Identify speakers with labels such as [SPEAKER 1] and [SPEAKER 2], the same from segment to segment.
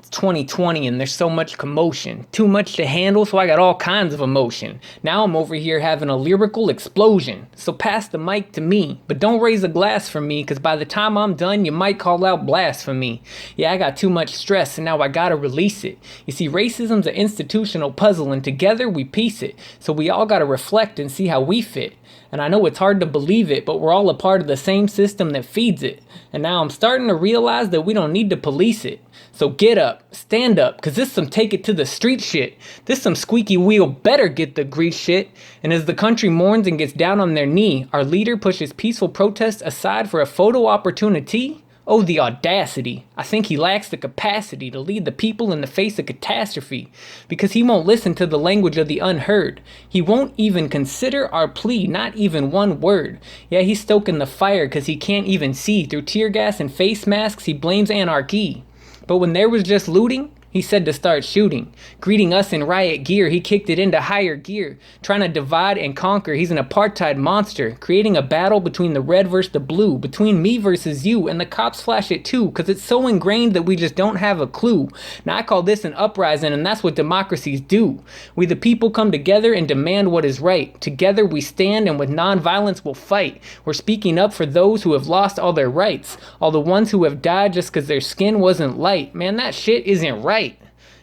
[SPEAKER 1] It's 2020 and there's so much commotion. Too much to handle, so I got all kinds of emotion. Now I'm over here having a lyrical explosion. So pass the mic to me, but don't raise a glass for me, cause by the time I'm done, you might call out blasphemy. Yeah, I got too much stress and now I gotta release it. You see, racism's an institutional puzzle and together we piece it. So we all gotta reflect and see how we fit. And I know it's hard to believe it, but we're all a part of the same system that feeds it. And now I'm starting to realize that we don't need to police it. So get up, stand up, cause this some take it to the street shit. This some squeaky wheel better get the grease shit. And as the country mourns and gets down on their knee, our leader pushes peaceful protest aside for a photo opportunity. Oh, the audacity. I think he lacks the capacity to lead the people in the face of catastrophe, because he won't listen to the language of the unheard. He won't even consider our plea, not even one word. Yeah, he's stoking the fire because he can't even see. Through tear gas and face masks, he blames anarchy. But when there was just looting, he said to start shooting. Greeting us in riot gear, he kicked it into higher gear. Trying to divide and conquer, he's an apartheid monster. Creating a battle between the red versus the blue. Between me versus you, and the cops flash it too. Cause it's so ingrained that we just don't have a clue. Now I call this an uprising, and that's what democracies do. We the people come together and demand what is right. Together we stand, and with non-violence we'll fight. We're speaking up for those who have lost all their rights. All the ones who have died just cause their skin wasn't light. Man, that shit isn't right.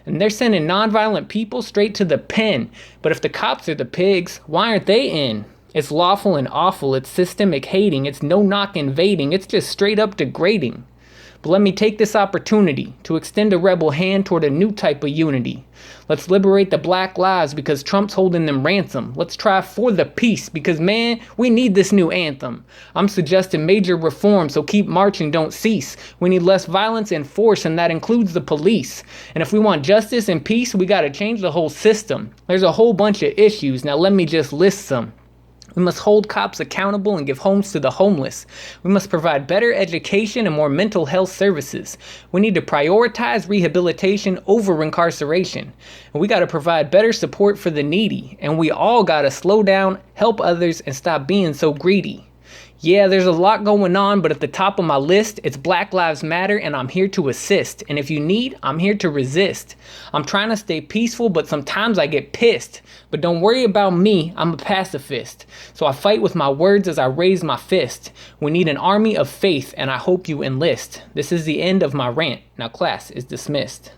[SPEAKER 1] And they're sending nonviolent people straight to the pen. But if the cops are the pigs, why aren't they in? It's lawful and awful, it's systemic hating, it's no-knock invading, it's just straight up degrading. But let me take this opportunity to extend a rebel hand toward a new type of unity. Let's liberate the black lives because Trump's holding them ransom. Let's try for the peace because, man, we need this new anthem. I'm suggesting major reform, so keep marching, don't cease. We need less violence and force, and that includes the police. And if we want justice and peace, we gotta change the whole system. There's a whole bunch of issues. Now let me just list some. We must hold cops accountable and give homes to the homeless. We must provide better education and more mental health services. We need to prioritize rehabilitation over incarceration. And we got to provide better support for the needy. And we all got to slow down, help others, and stop being so greedy. Yeah, there's a lot going on, but at the top of my list, it's Black Lives Matter, and I'm here to assist. And if you need, I'm here to resist. I'm trying to stay peaceful, but sometimes I get pissed. But don't worry about me, I'm a pacifist. So I fight with my words as I raise my fist. We need an army of faith, and I hope you enlist. This is the end of my rant. Now class is dismissed.